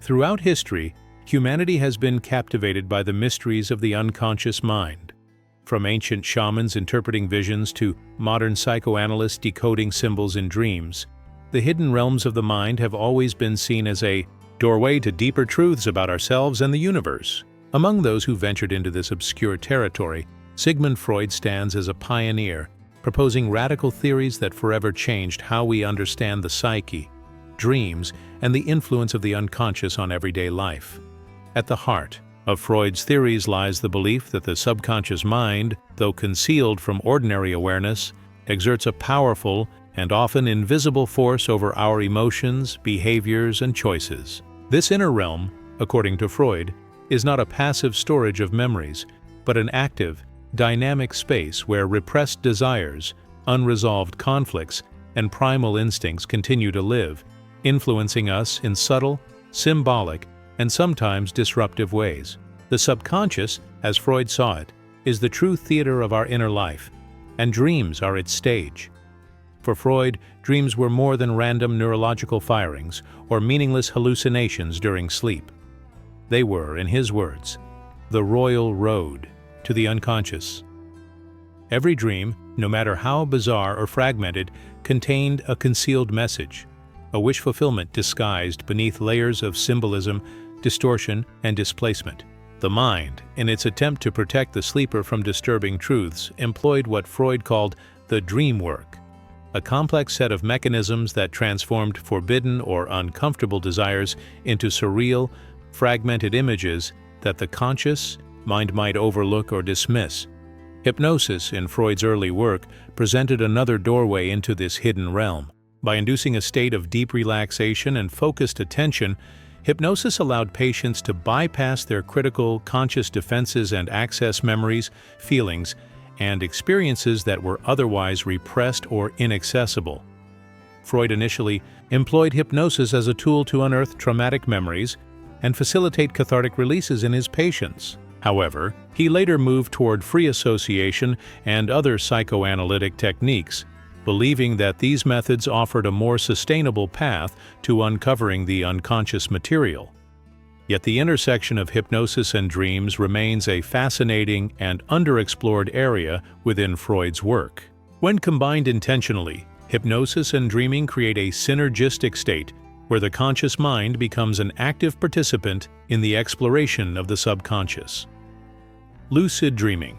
Throughout history, humanity has been captivated by the mysteries of the unconscious mind. From ancient shamans interpreting visions to modern psychoanalysts decoding symbols in dreams, the hidden realms of the mind have always been seen as a doorway to deeper truths about ourselves and the universe. Among those who ventured into this obscure territory, Sigmund Freud stands as a pioneer, proposing radical theories that forever changed how we understand the psyche, dreams, and the influence of the unconscious on everyday life. At the heart of Freud's theories lies the belief that the subconscious mind, though concealed from ordinary awareness, exerts a powerful and often invisible force over our emotions, behaviors, and choices. This inner realm, according to Freud, is not a passive storage of memories, but an active, dynamic space where repressed desires, unresolved conflicts, and primal instincts continue to live, influencing us in subtle, symbolic, and sometimes disruptive ways. The subconscious, as Freud saw it, is the true theater of our inner life, and dreams are its stage. For Freud, dreams were more than random neurological firings or meaningless hallucinations during sleep. They were, in his words, the royal road to the unconscious. Every dream, no matter how bizarre or fragmented, contained a concealed message, a wish fulfillment disguised beneath layers of symbolism, distortion, and displacement. The mind, in its attempt to protect the sleeper from disturbing truths, employed what Freud called the dream work, a complex set of mechanisms that transformed forbidden or uncomfortable desires into surreal, fragmented images that the conscious mind might overlook or dismiss. Hypnosis, in Freud's early work, presented another doorway into this hidden realm. By inducing a state of deep relaxation and focused attention, hypnosis allowed patients to bypass their critical, conscious defenses and access memories, feelings, and experiences that were otherwise repressed or inaccessible. Freud initially employed hypnosis as a tool to unearth traumatic memories and facilitate cathartic releases in his patients. However, he later moved toward free association and other psychoanalytic techniques, believing that these methods offered a more sustainable path to uncovering the unconscious material. Yet the intersection of hypnosis and dreams remains a fascinating and underexplored area within Freud's work. When combined intentionally, hypnosis and dreaming create a synergistic state where the conscious mind becomes an active participant in the exploration of the subconscious. Lucid dreaming,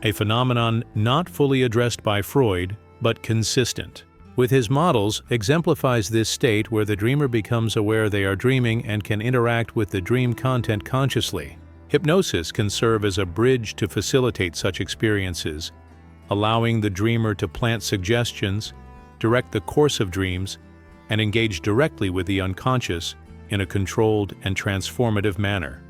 a phenomenon not fully addressed by Freud, but consistent with his models, exemplifies this state where the dreamer becomes aware they are dreaming and can interact with the dream content consciously. Hypnosis can serve as a bridge to facilitate such experiences, allowing the dreamer to plant suggestions, direct the course of dreams, and engage directly with the unconscious in a controlled and transformative manner.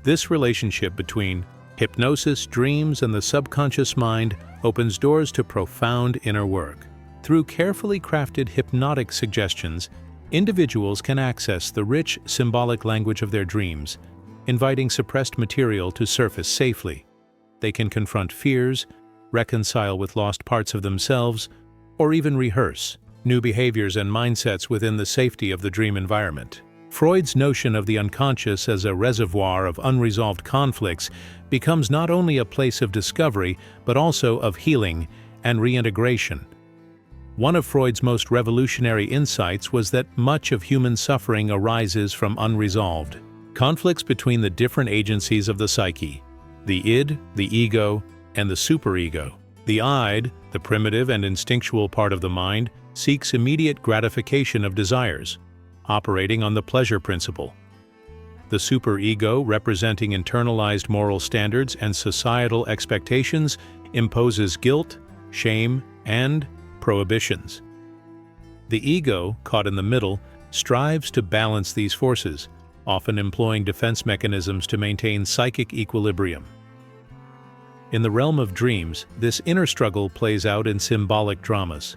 This relationship between hypnosis, dreams, and the subconscious mind opens doors to profound inner work. Through carefully crafted hypnotic suggestions, individuals can access the rich symbolic language of their dreams, inviting suppressed material to surface safely. They can confront fears, reconcile with lost parts of themselves, or even rehearse new behaviors and mindsets within the safety of the dream environment. Freud's notion of the unconscious as a reservoir of unresolved conflicts becomes not only a place of discovery, but also of healing and reintegration. One of Freud's most revolutionary insights was that much of human suffering arises from unresolved conflicts between the different agencies of the psyche: the id, the ego, and the superego. The id, the primitive and instinctual part of the mind, seeks immediate gratification of desires, operating on the pleasure principle. The superego, representing internalized moral standards and societal expectations, imposes guilt, shame, and prohibitions. The ego, caught in the middle, strives to balance these forces, often employing defense mechanisms to maintain psychic equilibrium. In the realm of dreams, this inner struggle plays out in symbolic dramas.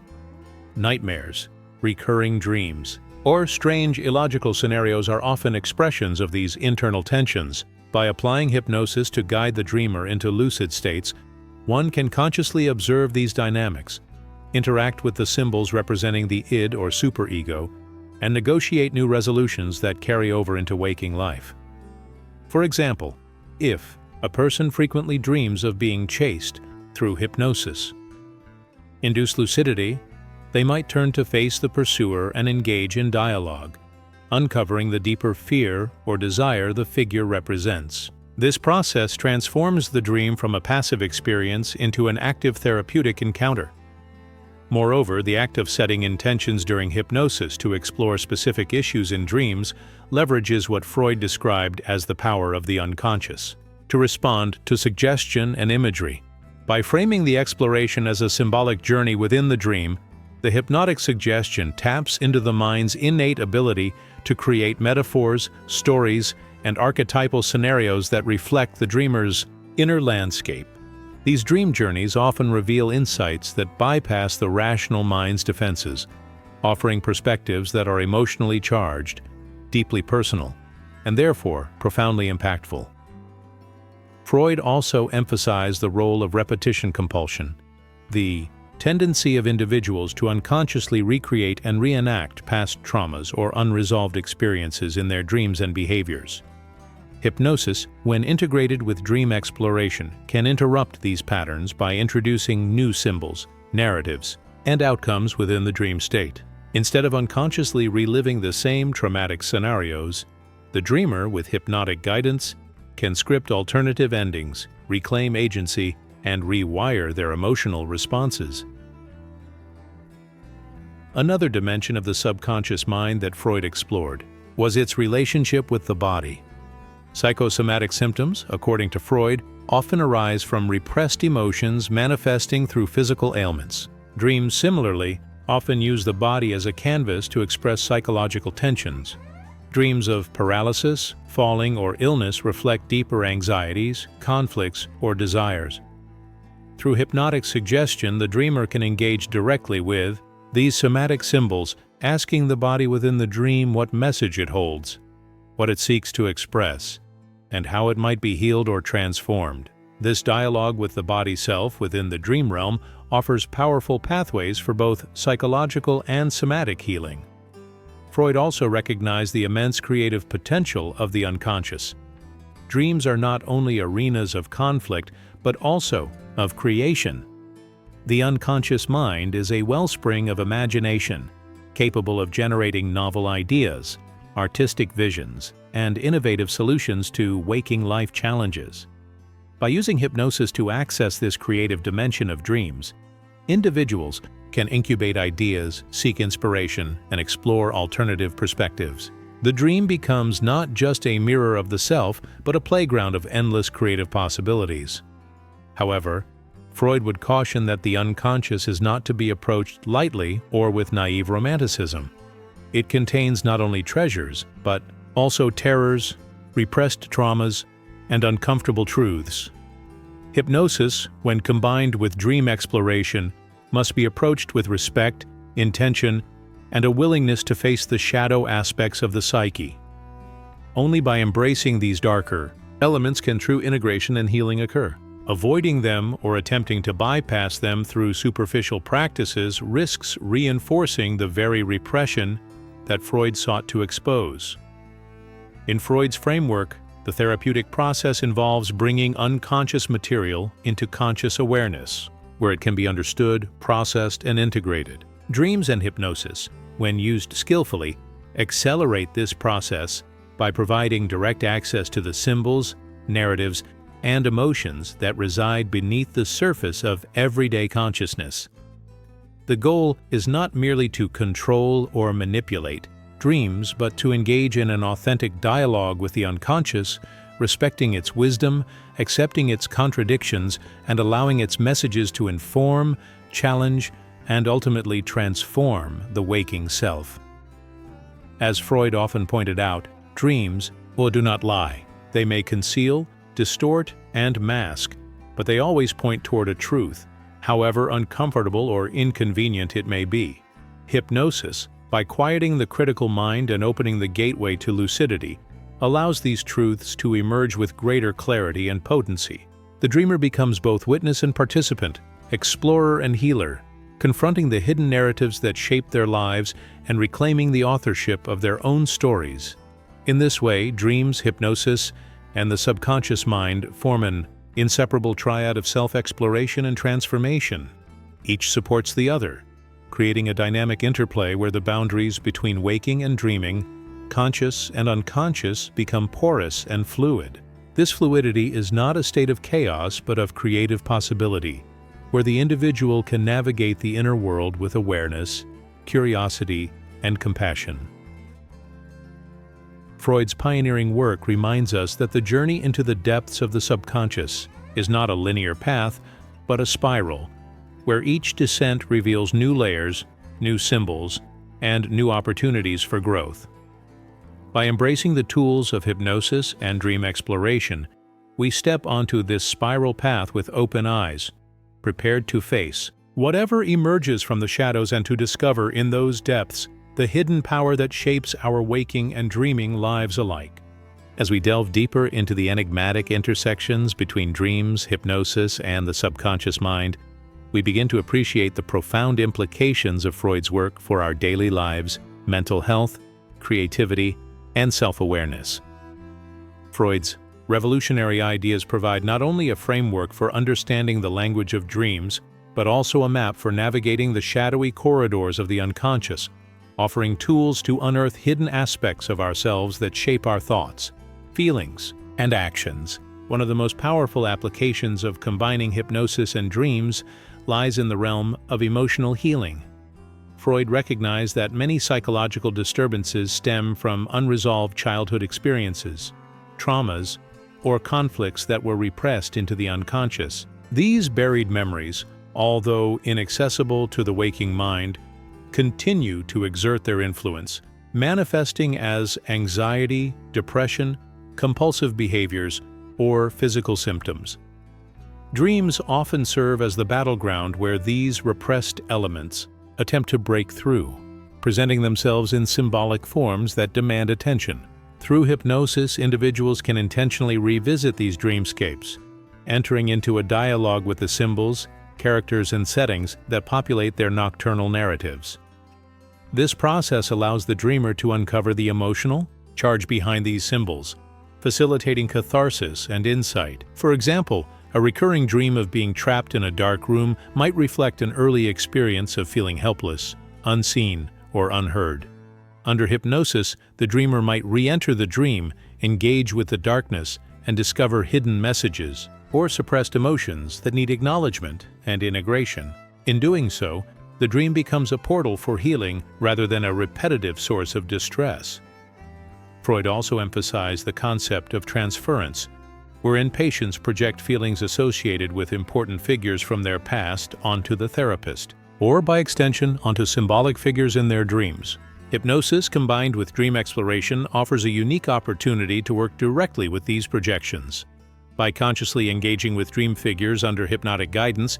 Nightmares, recurring dreams, or strange illogical scenarios are often expressions of these internal tensions. By applying hypnosis to guide the dreamer into lucid states, one can consciously observe these dynamics, interact with the symbols representing the id or superego, and negotiate new resolutions that carry over into waking life. For example, if a person frequently dreams of being chased through hypnosis, induced lucidity, they might turn to face the pursuer and engage in dialogue, uncovering the deeper fear or desire the figure represents. This process transforms the dream from a passive experience into an active therapeutic encounter. Moreover, the act of setting intentions during hypnosis to explore specific issues in dreams leverages what Freud described as the power of the unconscious to respond to suggestion and imagery. By framing the exploration as a symbolic journey within the dream, the hypnotic suggestion taps into the mind's innate ability to create metaphors, stories, and archetypal scenarios that reflect the dreamer's inner landscape. These dream journeys often reveal insights that bypass the rational mind's defenses, offering perspectives that are emotionally charged, deeply personal, and therefore profoundly impactful. Freud also emphasized the role of repetition compulsion, the tendency of individuals to unconsciously recreate and reenact past traumas or unresolved experiences in their dreams and behaviors. Hypnosis, when integrated with dream exploration, can interrupt these patterns by introducing new symbols, narratives, and outcomes within the dream state. Instead of unconsciously reliving the same traumatic scenarios, the dreamer, with hypnotic guidance, can script alternative endings, reclaim agency, and rewire their emotional responses. Another dimension of the subconscious mind that Freud explored was its relationship with the body. Psychosomatic symptoms, according to Freud, often arise from repressed emotions manifesting through physical ailments. Dreams, similarly, often use the body as a canvas to express psychological tensions. Dreams of paralysis, falling, or illness reflect deeper anxieties, conflicts, or desires. Through hypnotic suggestion, the dreamer can engage directly with these somatic symbols, asking the body within the dream what message it holds, what it seeks to express, and how it might be healed or transformed. This dialogue with the body self within the dream realm offers powerful pathways for both psychological and somatic healing. Freud also recognized the immense creative potential of the unconscious. Dreams are not only arenas of conflict, but also of creation. The unconscious mind is a wellspring of imagination, capable of generating novel ideas, artistic visions, and innovative solutions to waking life challenges. By using hypnosis to access this creative dimension of dreams, individuals can incubate ideas, seek inspiration, and explore alternative perspectives. The dream becomes not just a mirror of the self, but a playground of endless creative possibilities. However, Freud would caution that the unconscious is not to be approached lightly or with naive romanticism. It contains not only treasures, but also terrors, repressed traumas, and uncomfortable truths. Hypnosis, when combined with dream exploration, must be approached with respect, intention, and a willingness to face the shadow aspects of the psyche. Only by embracing these darker elements can true integration and healing occur. Avoiding them or attempting to bypass them through superficial practices risks reinforcing the very repression that Freud sought to expose. In Freud's framework, the therapeutic process involves bringing unconscious material into conscious awareness, where it can be understood, processed, and integrated. Dreams and hypnosis, when used skillfully, accelerate this process by providing direct access to the symbols, narratives, and emotions that reside beneath the surface of everyday consciousness. The goal is not merely to control or manipulate dreams, but to engage in an authentic dialogue with the unconscious, respecting its wisdom, accepting its contradictions, and allowing its messages to inform, challenge, and ultimately transform the waking self. As Freud often pointed out, dreams do not lie. They may conceal, distort, and mask, but they always point toward a truth, however uncomfortable or inconvenient it may be. Hypnosis, by quieting the critical mind and opening the gateway to lucidity, allows these truths to emerge with greater clarity and potency. The dreamer becomes both witness and participant, explorer and healer, confronting the hidden narratives that shape their lives and reclaiming the authorship of their own stories. In this way, dreams, hypnosis, and the subconscious mind form an inseparable triad of self-exploration and transformation. Each supports the other, creating a dynamic interplay where the boundaries between waking and dreaming, conscious and unconscious, become porous and fluid. This fluidity is not a state of chaos but of creative possibility, where the individual can navigate the inner world with awareness, curiosity, and compassion. Freud's pioneering work reminds us that the journey into the depths of the subconscious is not a linear path, but a spiral, where each descent reveals new layers, new symbols, and new opportunities for growth. By embracing the tools of hypnosis and dream exploration, we step onto this spiral path with open eyes, prepared to face whatever emerges from the shadows and to discover in those depths the hidden power that shapes our waking and dreaming lives alike. As we delve deeper into the enigmatic intersections between dreams, hypnosis, and the subconscious mind, we begin to appreciate the profound implications of Freud's work for our daily lives, mental health, creativity, and self-awareness. Freud's revolutionary ideas provide not only a framework for understanding the language of dreams, but also a map for navigating the shadowy corridors of the unconscious, offering tools to unearth hidden aspects of ourselves that shape our thoughts, feelings, and actions. One of the most powerful applications of combining hypnosis and dreams lies in the realm of emotional healing. Freud recognized that many psychological disturbances stem from unresolved childhood experiences, traumas, or conflicts that were repressed into the unconscious. These buried memories, although inaccessible to the waking mind, continue to exert their influence, manifesting as anxiety, depression, compulsive behaviors, or physical symptoms. Dreams often serve as the battleground where these repressed elements attempt to break through, presenting themselves in symbolic forms that demand attention. Through hypnosis, individuals can intentionally revisit these dreamscapes, entering into a dialogue with the symbols, characters, and settings that populate their nocturnal narratives. This process allows the dreamer to uncover the emotional charge behind these symbols, facilitating catharsis and insight. For example, a recurring dream of being trapped in a dark room might reflect an early experience of feeling helpless, unseen, or unheard. Under hypnosis, the dreamer might re-enter the dream, engage with the darkness, and discover hidden messages or suppressed emotions that need acknowledgement and integration. In doing so, the dream becomes a portal for healing rather than a repetitive source of distress. Freud also emphasized the concept of transference, wherein patients project feelings associated with important figures from their past onto the therapist, or by extension onto symbolic figures in their dreams. Hypnosis combined with dream exploration offers a unique opportunity to work directly with these projections. By consciously engaging with dream figures under hypnotic guidance,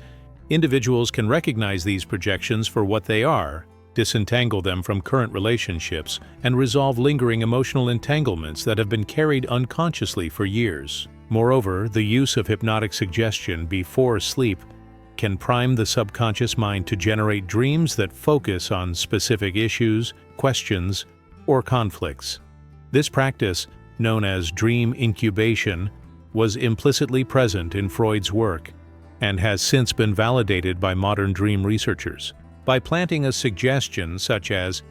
individuals can recognize these projections for what they are, disentangle them from current relationships, and resolve lingering emotional entanglements that have been carried unconsciously for years. Moreover, the use of hypnotic suggestion before sleep can prime the subconscious mind to generate dreams that focus on specific issues, questions, or conflicts. This practice, known as dream incubation, was implicitly present in Freud's work and has since been validated by modern dream researchers. By planting a suggestion such as,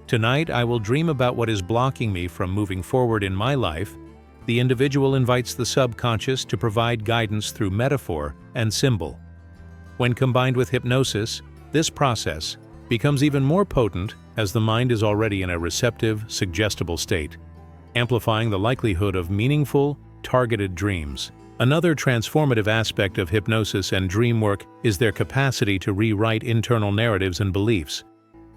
"Tonight I will dream about what is blocking me from moving forward in my life," the individual invites the subconscious to provide guidance through metaphor and symbol. When combined with hypnosis, this process becomes even more potent as the mind is already in a receptive, suggestible state, amplifying the likelihood of meaningful, targeted dreams. Another transformative aspect of hypnosis and dream work is their capacity to rewrite internal narratives and beliefs.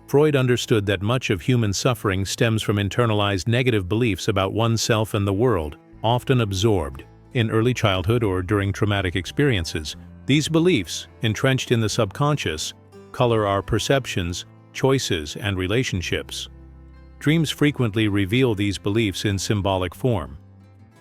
Freud understood that much of human suffering stems from internalized negative beliefs about oneself and the world, often absorbed in early childhood or during traumatic experiences. These beliefs, entrenched in the subconscious, color our perceptions, choices, and relationships. Dreams frequently reveal these beliefs in symbolic form.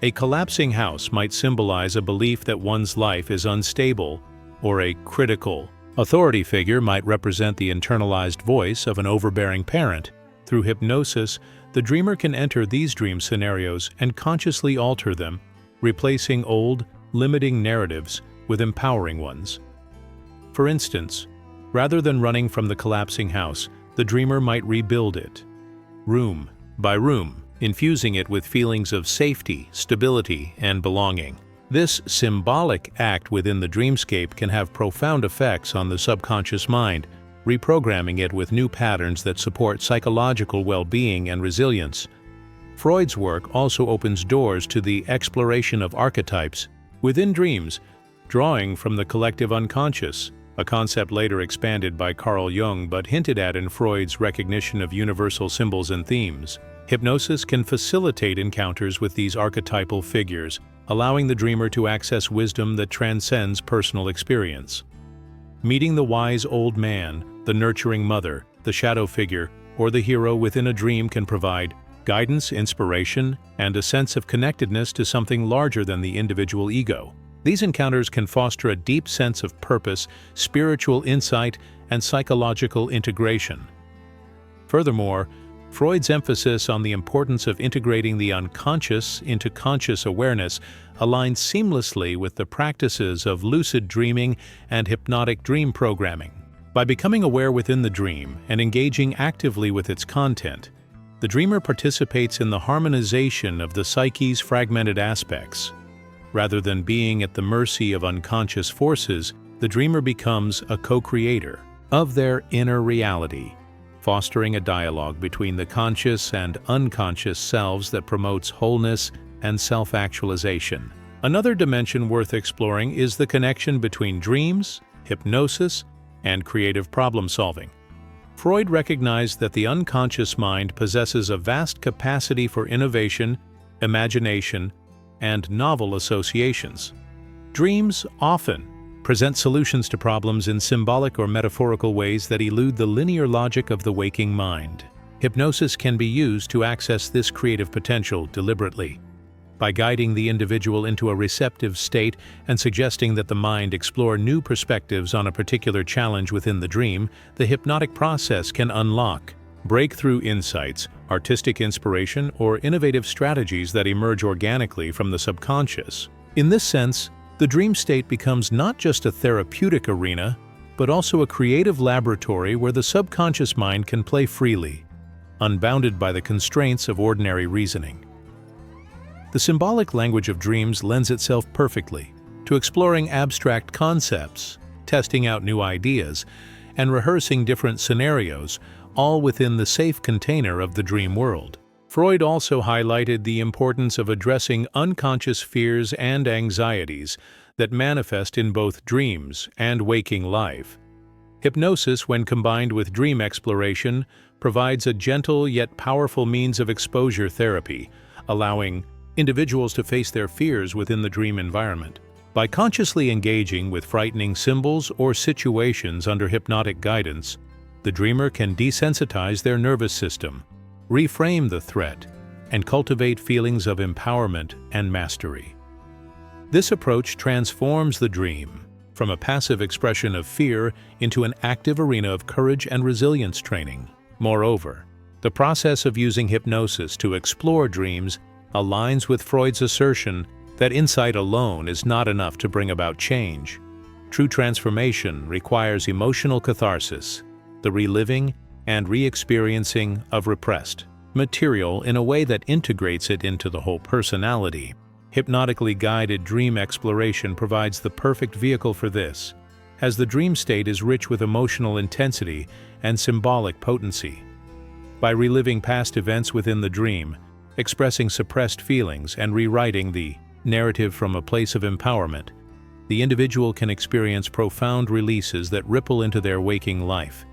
A collapsing house might symbolize a belief that one's life is unstable or a critical, Authority figure might represent the internalized voice of an overbearing parent. Through hypnosis, the dreamer can enter these dream scenarios and consciously alter them, replacing old, limiting narratives with empowering ones. For instance, rather than running from the collapsing house, the dreamer might rebuild it, room by room, infusing it with feelings of safety, stability, and belonging. This symbolic act within the dreamscape can have profound effects on the subconscious mind, reprogramming it with new patterns that support psychological well-being and resilience. Freud's work also opens doors to the exploration of archetypes within dreams, drawing from the collective unconscious, a concept later expanded by Carl Jung but hinted at in Freud's recognition of universal symbols and themes. Hypnosis can facilitate encounters with these archetypal figures, allowing the dreamer to access wisdom that transcends personal experience. Meeting the wise old man, the nurturing mother, the shadow figure, or the hero within a dream can provide guidance, inspiration, and a sense of connectedness to something larger than the individual ego. These encounters can foster a deep sense of purpose, spiritual insight, and psychological integration. Furthermore, Freud's emphasis on the importance of integrating the unconscious into conscious awareness aligns seamlessly with the practices of lucid dreaming and hypnotic dream programming. By becoming aware within the dream and engaging actively with its content, the dreamer participates in the harmonization of the psyche's fragmented aspects. Rather than being at the mercy of unconscious forces, the dreamer becomes a co-creator of their inner reality, fostering a dialogue between the conscious and unconscious selves that promotes wholeness and self-actualization. Another dimension worth exploring is the connection between dreams, hypnosis, and creative problem-solving. Freud recognized that the unconscious mind possesses a vast capacity for innovation, imagination, and novel associations. Dreams often present solutions to problems in symbolic or metaphorical ways that elude the linear logic of the waking mind. Hypnosis can be used to access this creative potential deliberately. By guiding the individual into a receptive state and suggesting that the mind explore new perspectives on a particular challenge within the dream, the hypnotic process can unlock breakthrough insights, artistic inspiration, or innovative strategies that emerge organically from the subconscious. In this sense, the dream state becomes not just a therapeutic arena, but also a creative laboratory where the subconscious mind can play freely, unbounded by the constraints of ordinary reasoning. The symbolic language of dreams lends itself perfectly to exploring abstract concepts, testing out new ideas, and rehearsing different scenarios, all within the safe container of the dream world. Freud also highlighted the importance of addressing unconscious fears and anxieties that manifest in both dreams and waking life. Hypnosis, when combined with dream exploration, provides a gentle yet powerful means of exposure therapy, allowing individuals to face their fears within the dream environment. By consciously engaging with frightening symbols or situations under hypnotic guidance, the dreamer can desensitize their nervous system, reframe the threat, and cultivate feelings of empowerment and mastery. This approach transforms the dream from a passive expression of fear into an active arena of courage and resilience training. Moreover, the process of using hypnosis to explore dreams aligns with Freud's assertion that insight alone is not enough to bring about change. True transformation requires emotional catharsis, the reliving and re-experiencing of repressed material in a way that integrates it into the whole personality. Hypnotically guided dream exploration provides the perfect vehicle for this, as the dream state is rich with emotional intensity and symbolic potency. By reliving past events within the dream, expressing suppressed feelings, and rewriting the narrative from a place of empowerment, the individual can experience profound releases that ripple into their waking life,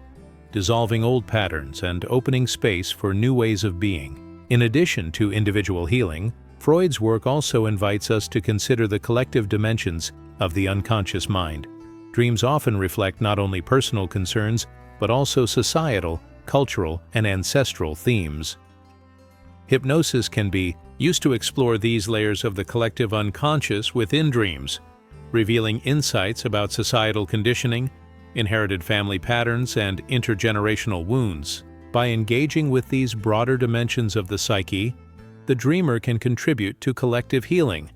dissolving old patterns and opening space for new ways of being. In addition to individual healing, Freud's work also invites us to consider the collective dimensions of the unconscious mind. Dreams often reflect not only personal concerns, but also societal, cultural, and ancestral themes. Hypnosis can be used to explore these layers of the collective unconscious within dreams, revealing insights about societal conditioning, inherited family patterns, and intergenerational wounds. By engaging with these broader dimensions of the psyche, the dreamer can contribute to collective healing,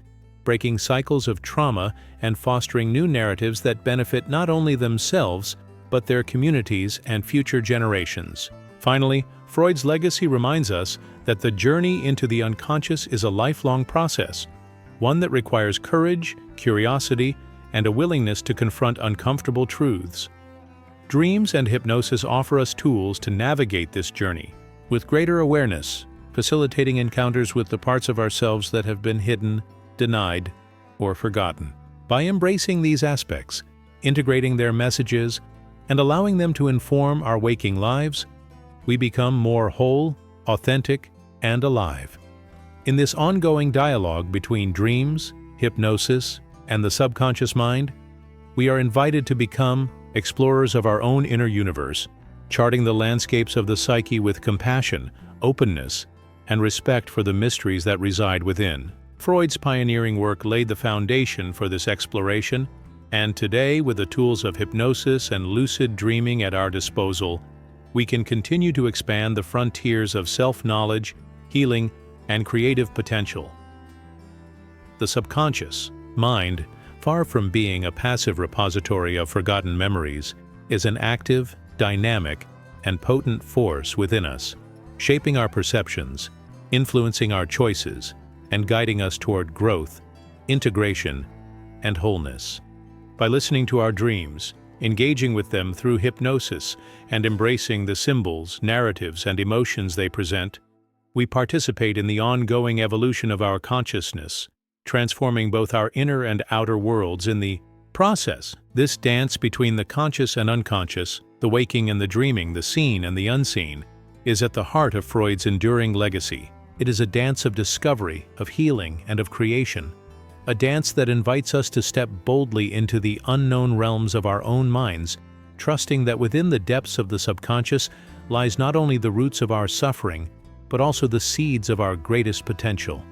breaking cycles of trauma and fostering new narratives that benefit not only themselves, but their communities and future generations. Finally, Freud's legacy reminds us that the journey into the unconscious is a lifelong process, one that requires courage, curiosity, and a willingness to confront uncomfortable truths. Dreams and hypnosis offer us tools to navigate this journey with greater awareness, facilitating encounters with the parts of ourselves that have been hidden, denied, or forgotten. By embracing these aspects, integrating their messages, and allowing them to inform our waking lives, we become more whole, authentic, and alive. In this ongoing dialogue between dreams, hypnosis, and the subconscious mind, we are invited to become explorers of our own inner universe, charting the landscapes of the psyche with compassion, openness, and respect for the mysteries that reside within. Freud's pioneering work laid the foundation for this exploration, and today, with the tools of hypnosis and lucid dreaming at our disposal, we can continue to expand the frontiers of self-knowledge, healing, and creative potential. The subconscious mind, far from being a passive repository of forgotten memories, is an active, dynamic, and potent force within us, shaping our perceptions, influencing our choices, and guiding us toward growth, integration, and wholeness. By listening to our dreams, engaging with them through hypnosis, and embracing the symbols, narratives, and emotions they present, we participate in the ongoing evolution of our consciousness, transforming both our inner and outer worlds in the process. This dance between the conscious and unconscious, the waking and the dreaming, the seen and the unseen, is at the heart of Freud's enduring legacy. It is a dance of discovery, of healing, and of creation. A dance that invites us to step boldly into the unknown realms of our own minds, trusting that within the depths of the subconscious lies not only the roots of our suffering, but also the seeds of our greatest potential.